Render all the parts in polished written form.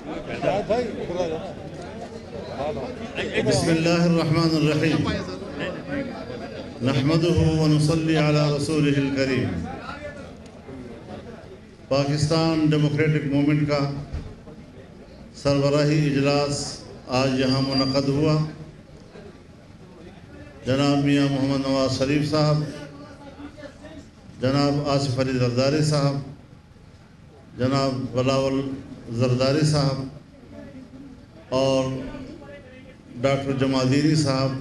بسم اللہ الرحمن الرحیم نحمده ونصلی علی رسولہ الکریم۔ پاکستان ڈیموکریٹک موومنٹ کا سربراہی اجلاس آج یہاں منعقد ہوا۔ جناب میاں محمد نواز شریف صاحب، جناب آصف علی زرداری صاحب، جناب بلاول زرداری صاحب اور ڈاکٹر جمادینی صاحب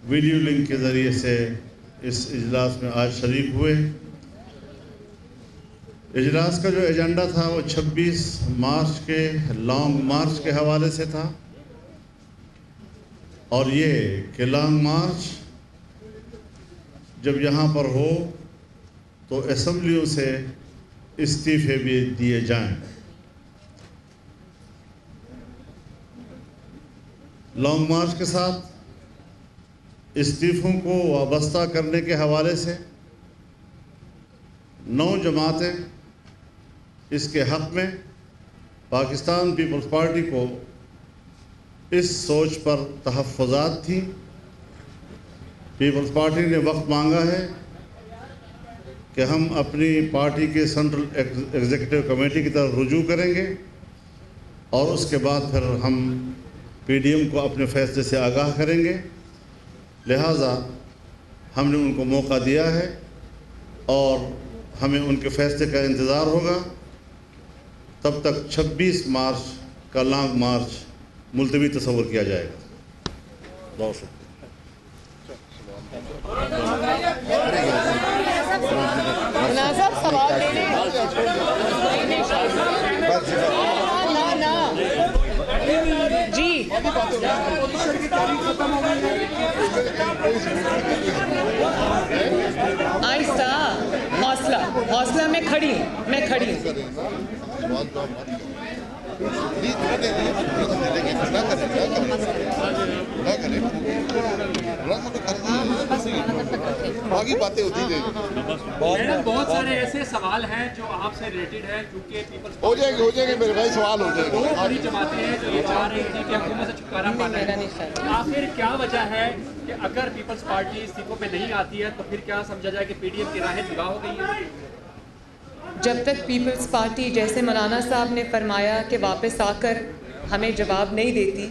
ویڈیو لنک کے ذریعے سے اس اجلاس میں آج شریک ہوئے۔ اجلاس کا جو ایجنڈا تھا وہ 26 مارچ کے لانگ مارچ کے حوالے سے تھا، اور یہ کہ لانگ مارچ جب یہاں پر ہو تو اسمبلیوں سے استعفے بھی دیے جائیں۔ لانگ مارچ کے ساتھ استعفوں کو وابستہ کرنے کے حوالے سے 9 جماعتیں اس کے حق میں پاکستان پیپلز پارٹی کو اس سوچ پر تحفظات تھیں۔ پیپلز پارٹی نے وقت مانگا ہے کہ ہم اپنی پارٹی کے سینٹرل ایگزیکٹو کمیٹی کی طرف رجوع کریں گے، اور اس کے بعد پھر ہم پی ڈی ایم کو اپنے فیصلے سے آگاہ کریں گے۔ لہٰذا ہم نے ان کو موقع دیا ہے اور ہمیں ان کے فیصلے کا انتظار ہوگا۔ تب تک 26 مارچ کا لانگ مارچ ملتوی تصور کیا جائے گا۔ بہت شکریہ۔ جی آہستہ، حوصلہ، میں کھڑی ہوں۔ باقی باتیں ہوتی ہیں۔ بہت سارے ایسے سوال ہیں جو آپ سے ریلیٹڈ ہیں، کیونکہ پیپلز ہو جائیں گے میرے بھائی، سوال ہو جائے بہت بڑی جماعتیں ہیں جو یہ چاہ رہی تھی کہ حکومت سے چھٹکارا پانا ہے۔ آخر کیا وجہ ہے کہ اگر پیپلز پارٹی استعفوں پہ نہیں آتی ہے تو پھر کیا سمجھا جائے کہ پی ڈی ایم کی راہیں جدا ہو گئی ہیں؟ جب تک پیپلز پارٹی، جیسے مولانا صاحب نے فرمایا کہ واپس آ کر ہمیں جواب نہیں دیتی،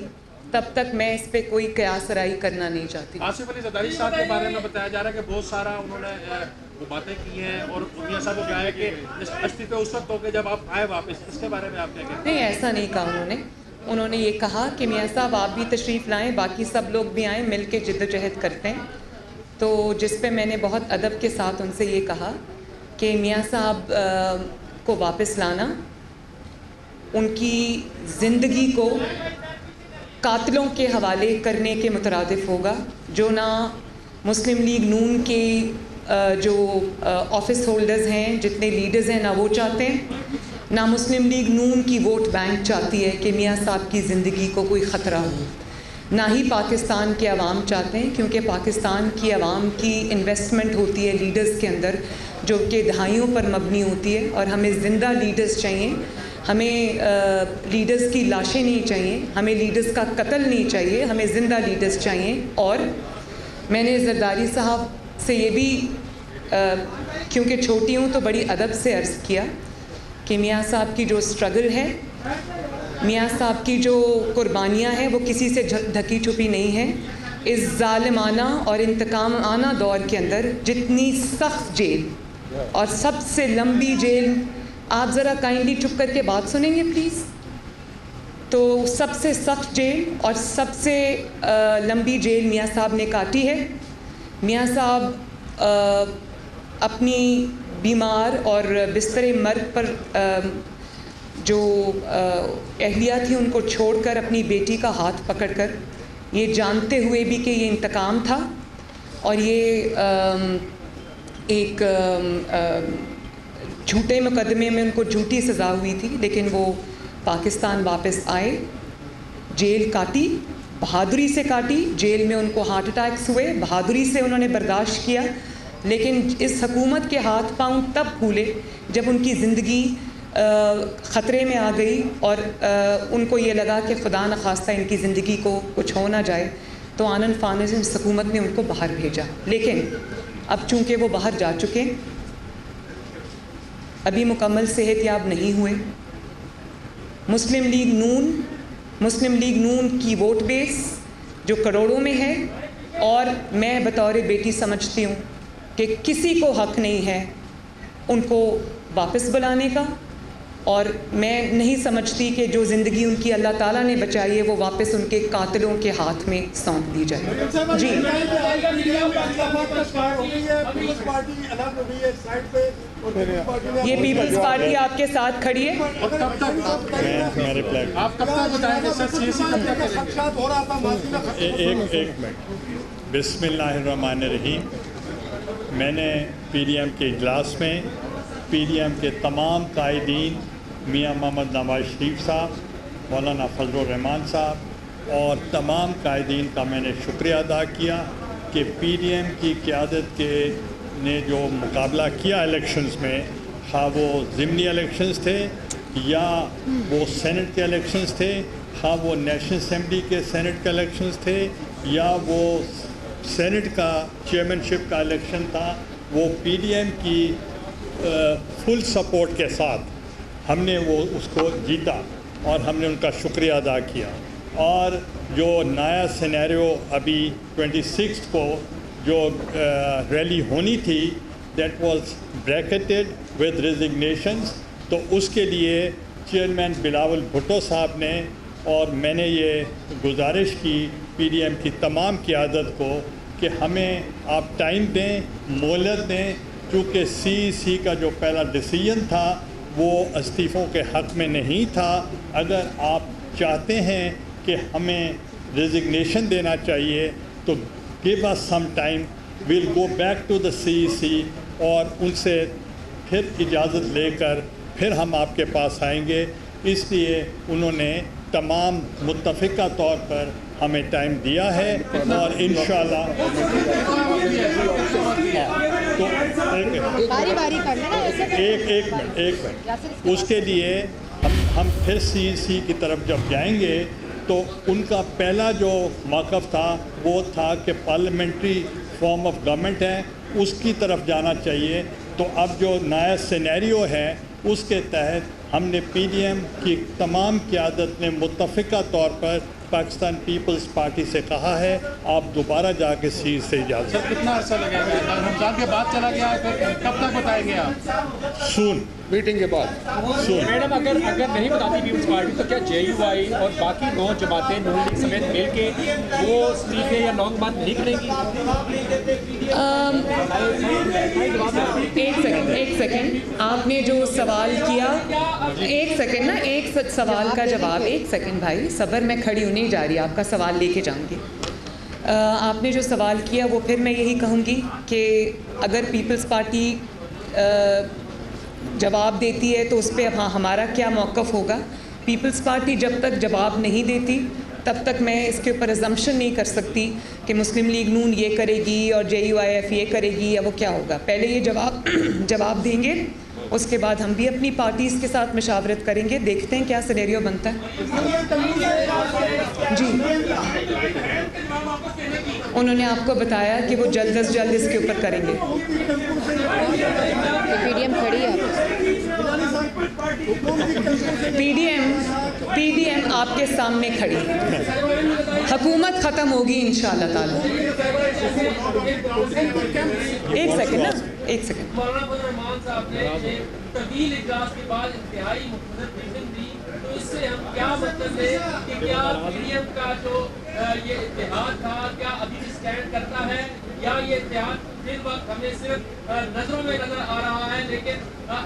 تب تک میں اس پہ کوئی قیاس رائے کرنا نہیں چاہتی۔ آصف علی زرداری صاحب کے بارے میں بتایا جا رہا ہے کہ بہت سارا انہوں نے وہ باتیں کی ہیں، اور میاں صاحب کو کیا ہے کہ استعفے اس وقت ہو کے جب آپ آئے واپس، اس کے بارے میں آپ کیا کہتے ہیں؟ نہیں، ایسا نہیں کہا انہوں نے یہ کہا کہ میاں صاحب آپ بھی تشریف لائیں، باقی سب لوگ بھی آئیں، مل کے جد و جہد کرتے ہیں۔ تو جس پہ میں نے بہت ادب کے ساتھ ان سے یہ کہا کہ میاں صاحب کو واپس لانا ان کی زندگی کو قاتلوں کے حوالے کرنے کے مترادف ہوگا، جو نہ مسلم لیگ نون کے جو آفس ہولڈرز ہیں، جتنے لیڈرز ہیں، نہ وہ چاہتے ہیں، نہ مسلم لیگ نون کی ووٹ بینک چاہتی ہے کہ میاں صاحب کی زندگی کو کوئی خطرہ ہو، نہ ہی پاکستان کے عوام چاہتے ہیں، کیونکہ پاکستان کی عوام کی انویسٹمنٹ ہوتی ہے لیڈرز کے اندر، جو کہ دہائیوں پر مبنی ہوتی ہے، اور ہمیں زندہ لیڈرز چاہیے۔ ہمیں لیڈرز کی لاشیں نہیں چاہیے، ہمیں لیڈرز کا قتل نہیں چاہیے، ہمیں زندہ لیڈرز چاہیے۔ اور میں نے زرداری صاحب سے یہ بھی کیونکہ چھوٹی ہوں تو بڑی ادب سے عرض کیا کہ میاں صاحب کی جو اسٹرگل ہے، میاں صاحب کی جو قربانیاں ہیں، وہ کسی سے ڈھکی چھپی نہیں ہیں۔ اس ظالمانہ اور انتقامانہ دور کے اندر جتنی سخت جیل اور سب سے لمبی جیل، آپ ذرا کائنڈلی چپ کر کے بات سنیں گے پلیز؟ تو سب سے سخت جیل اور سب سے لمبی جیل میاں صاحب نے کاٹی ہے۔ میاں صاحب اپنی بیمار اور بستر مرگ پر جو اہلیہ تھی ان کو چھوڑ کر اپنی بیٹی کا ہاتھ پکڑ کر، یہ جانتے ہوئے بھی کہ یہ انتقام تھا اور یہ ایک جھوٹے مقدمے میں ان کو جھوٹی سزا ہوئی تھی، لیکن وہ پاکستان واپس آئے، جیل کاٹی، بہادری سے کاٹی، جیل میں ان کو ہارٹ اٹیکس ہوئے، بہادری سے انہوں نے برداشت کیا، لیکن اس حکومت کے ہاتھ پاؤں تب پھولے جب ان کی زندگی خطرے میں آ گئی اور ان کو یہ لگا کہ خدا نخواستہ ان کی زندگی کو کچھ ہو نہ جائے، تو آنن فانن حکومت نے ان کو باہر بھیجا. لیکن اب چونکہ وہ باہر جا چکے، ابھی مکمل صحت یاب نہیں ہوئے. مسلم لیگ نون کی ووٹ بیس جو کروڑوں میں ہے، اور میں بطور بیٹی سمجھتی ہوں کہ کسی کو حق نہیں ہے ان کو واپس بلانے کا، اور میں نہیں سمجھتی کہ جو زندگی ان کی اللہ تعالیٰ نے بچائی ہے وہ واپس ان کے قاتلوں کے ہاتھ میں سونپ دی جائے. جی یہ پیپلز پارٹی آپ کے ساتھ کھڑی ہے. آپ کب تک بتائیں گے سر سیاسی ایک منٹ. بسم اللہ الرحمن الرحیم. میں نے پی ڈی ایم کے اجلاس میں پی ڈی ایم کے تمام قائدین، میاں محمد نواز شریف صاحب، مولانا فضل الرحمان صاحب اور تمام قائدین کا میں نے شکریہ ادا کیا کہ پی ڈی ایم کی قیادت نے جو مقابلہ کیا الیکشنز میں، خواہ وہ ضمنی الیکشنز تھے یا وہ سینٹ کے الیکشنز تھے، خواہ وہ نیشنل اسمبلی کے سینٹ کے الیکشنز تھے یا وہ سینٹ کا چیئرمین شپ کا الیکشن تھا، وہ پی ڈی ایم کی فل سپورٹ کے ساتھ ہم نے اس کو جیتا اور ہم نے ان کا شکریہ ادا کیا. اور جو نیا سینیریو ابھی 26 کو جو ریلی ہونی تھی، دیٹ واز بریکٹڈ ود ریزگنیشنز، تو اس کے لیے چیئرمین بلاول بھٹو صاحب نے اور میں نے یہ گزارش کی پی ڈی ایم کی تمام قیادت کو کہ ہمیں آپ ٹائم دیں، مہلت دیں، چونکہ سی کا جو پہلا ڈیسیژن تھا وہ استعفوں کے حق میں نہیں تھا. اگر آپ چاہتے ہیں کہ ہمیں ریزگنیشن دینا چاہیے تو give us some time, we'll go back to the CEC اور ان سے پھر اجازت لے کر پھر ہم آپ کے پاس آئیں گے. اس لیے انہوں نے تمام متفقہ طور پر ہمیں ٹائم دیا ہے اور انشاءاللہ تو ایک منٹ اس کے لیے ہم پھر CEC کی طرف جب جائیں گے تو ان کا پہلا جو موقف تھا وہ تھا کہ پارلیمنٹری فارم آف گورنمنٹ ہے اس کی طرف جانا چاہیے. تو اب جو نیا سینیریو ہے اس کے تحت ہم نے پی ڈی ایم کی تمام قیادت نے متفقہ طور پر پاکستان پیپلز پارٹی سے کہا ہے آپ دوبارہ جا کے سیٹ سے اجازت. سر کتنا عرصہ لگے گا؟ رمضان کے بعد چلا گیا ہے، کب تک بتائیں گے آپ؟ سون میٹنگ کے بعد. میڈم اگر نہیں بتاتی پیپلز پارٹی تو کیا جے یو آئی اور باقی 9 جماعتیں نون لیگ سمیت مل کے وہ استعفے یا لانگ بات نہیں کریں گی؟ ایک سیکنڈ آپ نے جو سوال کیا، ایک سیکنڈ نا، ایک سوال کا جواب. ایک سیکنڈ بھائی صبر، میں کھڑی ہوں نہیں جا رہی، آپ کا سوال لے کے جاؤں گی. آپ نے جو سوال کیا وہ پھر میں یہی کہوں گی کہ اگر پیپلز پارٹی جواب دیتی ہے تو اس پہ ہمارا کیا موقف ہوگا. پیپلز پارٹی جب تک جواب نہیں دیتی تب تک میں اس کے اوپر ازمپشن نہیں کر سکتی کہ مسلم لیگ نون یہ کرے گی اور JUIF یہ کرے گی یا وہ کیا ہوگا. پہلے یہ جواب دیں گے، اس کے بعد ہم بھی اپنی پارٹیز کے ساتھ مشاورت کریں گے، دیکھتے ہیں کیا سینیریو بنتا ہے. جی انہوں نے آپ کو بتایا کہ وہ جلد از جلد اس کے اوپر کریں گے. پی ڈی ایم کھڑی ہے، پی ڈی ایم آپ کے سامنے کھڑی ہے. حکومت ختم ہوگی انشاءاللہ تعالی. ایک سیکنڈ نا، ایک سیکنڈ. مولانا فضل الرحمان صاحب نے طویل اجلاس کے بعد انتہائی مختصر بریفنگ دی، تو اس سے ہم کیا مطلب ہے کہ کیا پی ڈی ایم کا جو یہ اتحاد تھا کیا ابھی بھی اسٹینڈ کرتا ہے یا یہ اتحاد فی الوقت ہمیں صرف نظروں میں نظر آ رہا ہے لیکن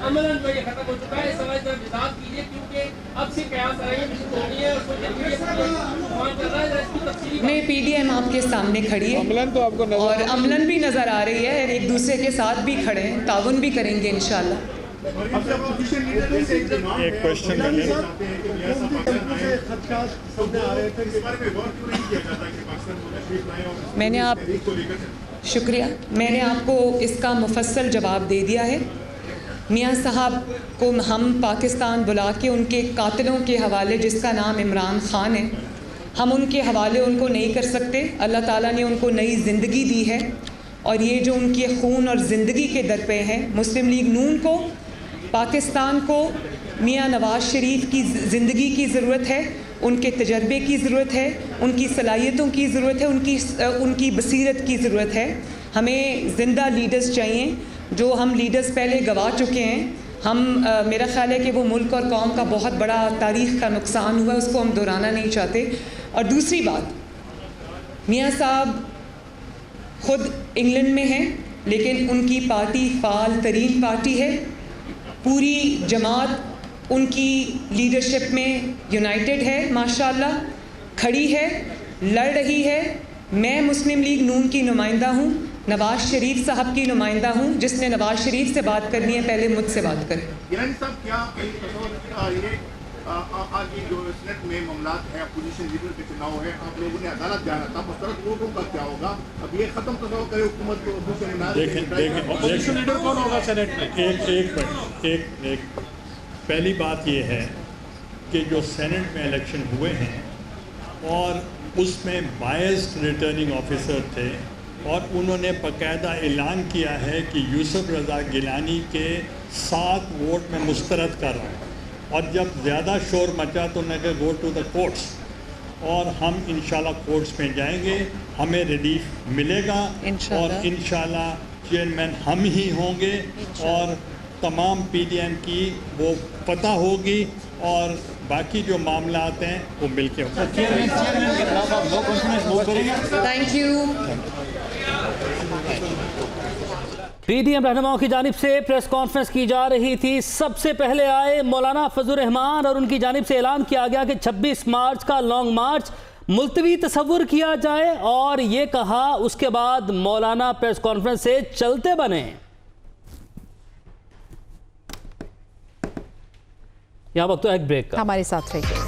عملاً جو یہ ختم ہو چکا ہے؟ اس سوال کا وضاحت کیجیے کیونکہ اب سے قیاس آ رہی ہے مشکل ہونی ہے اور میں پی ڈی ایم آپ کے سامنے کھڑی ہے اور عملاً بھی نظر آ رہی ہے، ایک دوسرے کے ساتھ بھی کھڑے ہیں، تعاون بھی کریں گے انشاءاللہ. ایک کوشچن میں نے شکریہ، میں نے آپ کو اس کا مفصل جواب دے دیا ہے. میاں صاحب کو ہم پاکستان بلا کے ان کے قاتلوں کے حوالے، جس کا نام عمران خان ہے، ہم ان کے حوالے ان کو نہیں کر سکتے. اللہ تعالیٰ نے ان کو نئی زندگی دی ہے، اور یہ جو ان کے خون اور زندگی کے در پہ ہیں، مسلم لیگ نون کو، پاکستان کو میاں نواز شریف کی زندگی کی ضرورت ہے، ان کے تجربے کی ضرورت ہے، ان کی صلاحیتوں کی ضرورت ہے، ان کی بصیرت کی ضرورت ہے. ہمیں زندہ لیڈرز چاہیے. جو ہم لیڈرز پہلے گوا چکے ہیں، میرا خیال ہے کہ وہ ملک اور قوم کا بہت بڑا تاریخ کا نقصان ہوا ہے، اس کو ہم دہرانا نہیں چاہتے. اور دوسری بات، میاں صاحب خود انگلینڈ میں ہیں، لیکن ان کی پارٹی فعال ترین پارٹی ہے. پوری جماعت ان کی لیڈرشپ میں یونائٹڈ ہے، ماشاءاللہ کھڑی ہے، لڑ رہی ہے. میں مسلم لیگ نون کی نمائندہ ہوں، نواز شریف صاحب کی نمائندہ ہوں. جس نے نواز شریف سے بات کرنی ہے پہلے مجھ سے بات کرے. گیلانی صاحب، کیا آج جو سینٹ میں معاملات ہیں، اپوزیشن لیڈر کے چناؤ ہے، آپ لوگوں نے عدالت جانا تھا، مسترد ووٹوں کا کیا ہوگا؟ اب یہ ختم تصور کرے حکومت کو، اپوزیشن لیڈر کون ہوگا سینٹ میں؟ ایک پہلی بات یہ ہے کہ جو سینٹ میں الیکشن ہوئے ہیں اور اس میں بائسڈ ریٹرننگ آفیسر تھے، اور انہوں نے باقاعدہ اعلان کیا ہے کہ یوسف رضا گیلانی کے 7 ووٹ میں مسترد کر رہا ہوں. اور جب زیادہ شور مچا تو انہوں نے کہا گو ٹو دا کورٹس، اور ہم انشاءاللہ کورٹس میں جائیں گے، ہمیں ریلیف ملے گا، اور انشاءاللہ چیئرمین ہم ہی ہوں گے، اور تمام پی ڈی ایم کی وہ فتح ہوگی، اور باقی جو معاملات ہیں وہ مل کے ہوں گے. Thank you. P D M رہنماؤں کی جانب سے پریس کانفرنس کی جا رہی تھی. سب سے پہلے آئے مولانا فضل الرحمان، اور ان کی جانب سے اعلان کیا گیا کہ 26 مارچ کا لانگ مارچ ملتوی تصور کیا جائے، اور یہ کہا اس کے بعد مولانا پریس کانفرنس سے چلتے بنے. یہاں وقت تو ایک بریک کا. ہمارے ساتھ رہیے.